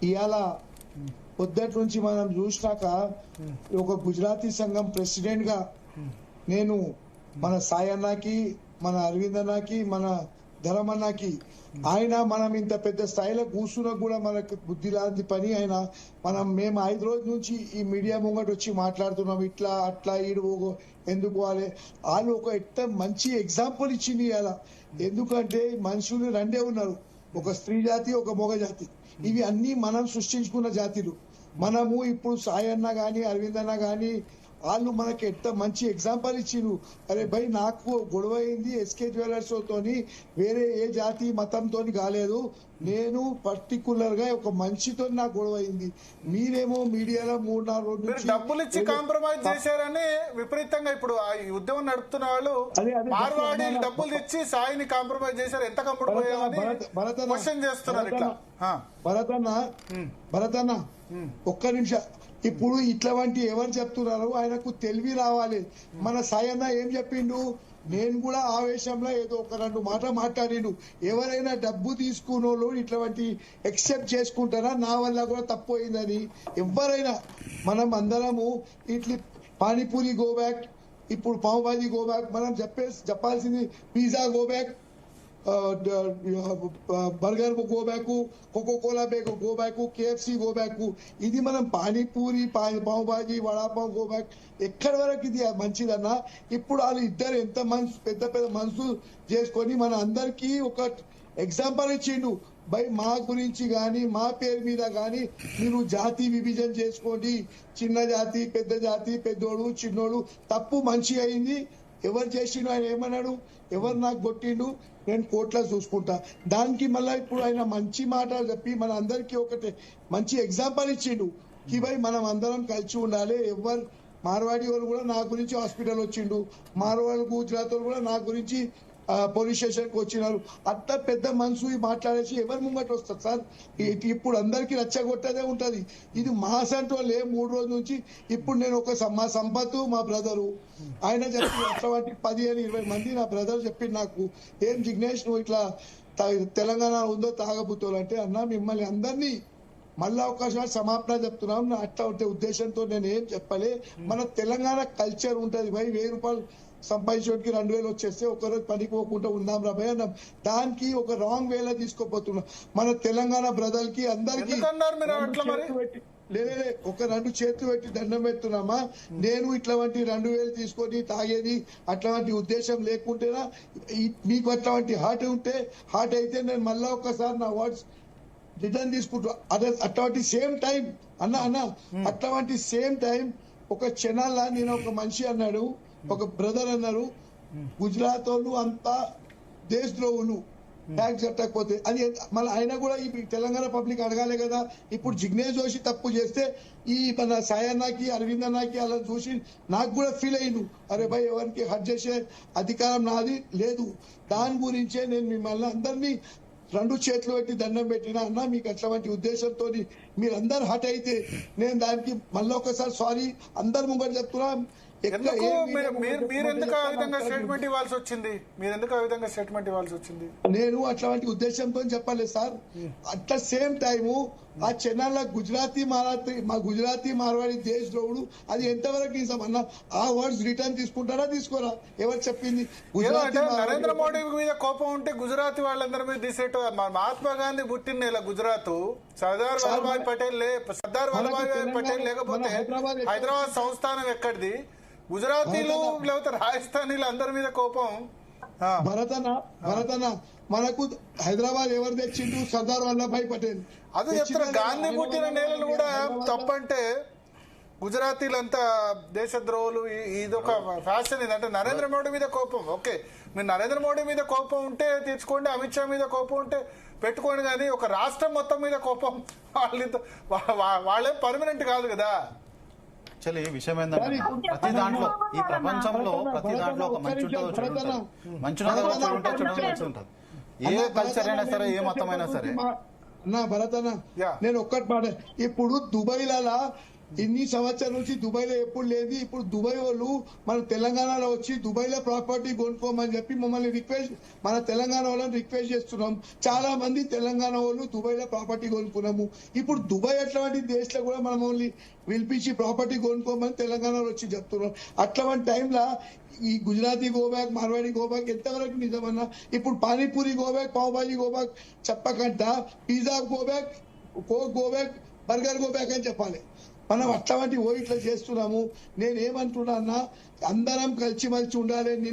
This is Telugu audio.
ఇవాళ పొద్దుటి నుంచి మనం చూసినాక ఒక గుజరాతీ సంఘం ప్రెసిడెంట్ గా నేను మన సాయి అన్నకి, మన అరవింద్ అన్నకి, మన ధరమన్నకి ఆయన మనం ఇంత పెద్ద స్థాయిలో కూర్చున్నా కూడా మనకు బుద్ధి లాంటి పని ఆయన మేము 5 రోజుల నుంచి ఈ మీడియా ముంగట వచ్చి మాట్లాడుతున్నాం, ఇట్లా అట్లా ఈడు ఎందుకు వాళ్ళు ఒక మంచి ఎగ్జాంపుల్ ఇచ్చింది అలా. ఎందుకంటే మనుషులు రెండే ఉన్నారు, ఒక స్త్రీ జాతి, ఒక మగ జాతి. ఇవి అన్ని మనం సృష్టించుకున్న జాతిలు. మనము ఇప్పుడు సాయి అన్న గాని, అరవింద్ అన్న గాని వాళ్ళు మనకి మంచి ఎగ్జాంపుల్ ఇచ్చిండ్రు. అరే భయ్, నాకు గొడవ అయింది ఎస్కే జ్యువెలర్స్ తోని, వేరే ఏ జాతి మతంతో కాలేదు. నేను పర్టికులర్ గా ఒక మనిషితో నాకు గొడవ అయింది. మీరేమో మీడియాలో 3-4 రోజుల నుంచి డబ్బులు ఇచ్చి కాంప్రమైజ్ చేశారని విపరీతంగా ఇప్పుడు ఈ ఉద్యమం నడుపుతున్న వాళ్ళు మార్వాడి డబ్బులు ఇచ్చి సాయిని కాంప్రమైజ్ చేశారు. ఎంత కంప్యూటర్ పోయామని క్వశ్చన్ చేస్తున్నారు. ఇట్లా భరతన్న ఒక్క నిమిషం, ఇప్పుడు ఇట్లాంటి ఎవరు చెప్తున్నారు, ఆయనకు తెలివి రావాలి. మన సాయి అన్న ఏం చెప్పిండు, నేను కూడా ఆవేశంలో ఏదో ఒక 2 మాటలు మాట్లాడిండు. ఎవరైనా డబ్బు తీసుకున్నోళ్ళు ఇట్లాంటి ఎక్సెప్ట్ చేసుకుంటారా, నా వల్ల కూడా తప్పు అయిందని. ఎవరైనా మనం అందరము ఇట్లా పానీపూరి గో బ్యాక్, ఇప్పుడు పావ్ భాజీ గో బ్యాక్, మనం చెప్పాల్సింది pizza go back, burger go back, coca cola go back, KFC go back. ఇది మనం పానీపూరి, పావ్ భాజీ, వడాపావ్ గో బ్యాక్ ఎక్కడి వరకు ఇది మంచిదన్నా. ఇప్పుడు వాళ్ళు ఇద్దరు ఎంత పెద్ద పెద్ద మనసు చేసుకొని మన అందరికీ ఒక ఎగ్జాంపుల్ ఇచ్చిండు. బై మా గురించి గాని, మా పేరు మీద గాని మీరు జాతి విభజన చేసుకోండి. చిన్న జాతి, పెద్ద జాతి, పెద్దోడు, చిన్నోడు, తప్పు మంచి అయింది. ఎవరు చేసిండు, ఆయన ఏమన్నాడు, ఎవరు నాకు కొట్టిండు నేను కోర్టులో చూసుకుంటా. దానికి మళ్ళీ ఇప్పుడు ఆయన మంచి మాటలు చెప్పి మన అందరికీ ఒకటి మంచి ఎగ్జాంపుల్ ఇచ్చిండు కి భయ్ మనం అందరం కలిసి ఉండాలి. ఎవరు మార్వాడి వాళ్ళు కూడా నా గురించి హాస్పిటల్ వచ్చిండు, మార్వాడి గుజరాత్ వాళ్ళు కూడా నా గురించి పోలీస్ స్టేషన్ కు వచ్చినారు. అట్లా పెద్ద మనసు మాట్లాడేసి ఎవరు ముంగట వస్తారు సార్? ఇప్పుడు అందరికి రచ్చగొట్టదే ఉంటది. ఇది మాసంటూ వాళ్ళు 3 రోజుల నుంచి. ఇప్పుడు నేను మా సంపత్తు, మా బ్రదరు, ఆయన చెప్పి అట్లాంటి 15-20 మంది నా బ్రదర్ చెప్పి నాకు, ఏం జిగ్నేష్ నువ్వు ఇట్లా తెలంగాణ ఉందో తాగబుతోలు అంటే, అన్నా మిమ్మల్ని అందరినీ మళ్ళా ఒకసారి సమాపన చెప్తున్నాం. అట్లా ఉంటే ఉద్దేశంతో నేను ఏం చెప్పలే. మన తెలంగాణ కల్చర్ ఉంటది భయ్, 1000 రూపాయలు సంపాదించడానికి 2000 వచ్చేస్తే ఒకరోజు పనికి పోకుండా ఉందాం రా భయ్ అన్నాం. దానికి ఒక రాంగ్ వేలో తీసుకోపోతున్నాం. మన తెలంగాణ బ్రదర్ కి అందరికి లేదే ఒక 2 చేతులు పెట్టి దండం పెడుతున్నామా. నేను ఇట్లాంటి 2000 తీసుకొని తాగేది అట్లాంటి ఉద్దేశం లేకుంటేనా, మీకు అట్లాంటి హార్ట్ అయితే నేను మళ్ళా ఒకసారి నా వర్డ్స్ రిటర్న్ తీసుకుంటా. అదే అట్లాంటి సేమ్ టైం అన్న అట్లాంటి సేమ్ టైం ఒక క్షణాల్లో నేను ఒక మనిషి అన్నాడు, ఒక బ్రదర్ అన్నారు, గుజరాత్ వాళ్ళు అంతా దేశద్రోహులు ట్యాక్స్ కట్టకపోతే. అది మళ్ళీ ఆయన కూడా ఈ తెలంగాణ పబ్లిక్ అడగాలి కదా. ఇప్పుడు జిగ్నేష్ జోషి తప్పు చేస్తే ఈ మన సాయి అన్నకి, అరవింద్ అన్నకి అలా చూసి నాకు కూడా ఫీల్ అయ్యిండు, అరే భయ్ ఎవరికి హర్ట్ చేసే అధికారం నాది లేదు. దాని గురించే నేను మిమ్మల్ని అందరినీ 2 చేతులు పెట్టి దండం పెట్టినా. అన్న మీకు అట్లాంటి ఉద్దేశంతో మీరందరు హట్ అయితే నేను దానికి మళ్ళీ ఒకసారి సారీ అందరి ముంగట చెప్తున్నా. మీరెందుకు ఆ విధంగా స్టేట్మెంట్ ఇవ్వాల్సి వచ్చింది? నేను అట్లాంటి ఉద్దేశంతో చెప్పలేదు సార్. అట్లా సేమ్ టైము ఆ చెన్నైలో గుజరాతీ మార్వాడి దేశద్రోహుడు, అది ఎంతవరకు నిజం అన్న? ఆ వర్డ్స్ రిటర్న్ తీసుకుంటారా తీసుకోరా? ఎవరు చెప్పింది? నరేంద్ర మోడీ మీద కోపం ఉంటే గుజరాతీ వాళ్ళందరి మీద తీసేట. మహాత్మా గాంధీ పుట్టిన నెల గుజరాత్, సర్దార్ వల్లభాయ్ పటేల్ లేకపోతే హైదరాబాద్ సంస్థానం ఎక్కడిది? గుజరాతీలు లేకపోతే రాజస్థానీలు అందరి మీద కోపం. భరతన్న మనకు హైదరాబాద్ ఎవరు తెచ్చిండు? సర్దార్ వల్లభాయ్ పటేల్. అది చెప్తున్నా. గాంధీ పుట్టిన నేలలు కూడా తప్పంటే గుజరాతీలంతా దేశద్రోహులు, ఇదొక ఫ్యాషన్. ఇది అంటే నరేంద్ర మోడీ మీద కోపం, ఓకే, మీరు నరేంద్ర మోడీ మీద కోపం ఉంటే తీర్చుకోండి, అమిత్ షా మీద కోపం ఉంటే పెట్టుకోండి, కానీ ఒక రాష్ట్రం మొత్తం మీద కోపం వాళ్ళేం పర్మనెంట్ కాదు కదా. యాక్చువల్లీ విషయం ఏంటంటే ప్రతి దాంట్లో ఈ ప్రపంచంలో ప్రతి దాంట్లో ఒక మంచి ఉంటుంది. ఏ కల్చర్ అయినా సరే, ఏ మతం అయినా సరే. నా భరతన్న నేను ఒక్కటి మాట, ఇప్పుడు దుబాయ్లలో ఇన్ని సంవత్సరాల నుంచి దుబాయ్ లో ఎప్పుడు లేదు. ఇప్పుడు దుబాయ్ వాళ్ళు మన తెలంగాణలో వచ్చి దుబాయ్ లో ప్రాపర్టీ కొనుక్కోమని చెప్పి మమ్మల్ని మన తెలంగాణ వాళ్ళని రిక్వెస్ట్ చేస్తున్నాం. చాలా మంది తెలంగాణ వాళ్ళు దుబాయ్ లో ప్రాపర్టీ కొనుక్కున్నాము. ఇప్పుడు దుబాయ్ అట్లాంటి దేశంలో కూడా మమ్మల్ని పిలిపించి ప్రాపర్టీ కొనుక్కోమని తెలంగాణలో వచ్చి చెప్తున్నాం. అట్లాంటి టైంలో ఈ గుజరాతీ గోబ్యాక్, మార్వాడి గోబ్యాక్ ఎంతవరకు నిజమన్నా? ఇప్పుడు పానీపూరి గోబ్యాక్, పావ్ భాజీ గోబ్యాక్ చెప్పకంట pizza go back, coke go back, burger go back అని చెప్పాలి. మనం అట్లాంటి ఇట్లా చేస్తున్నాము. నేనేమంటున్నా అన్న, అందరం కలిసి మలిసి ఉండాలి.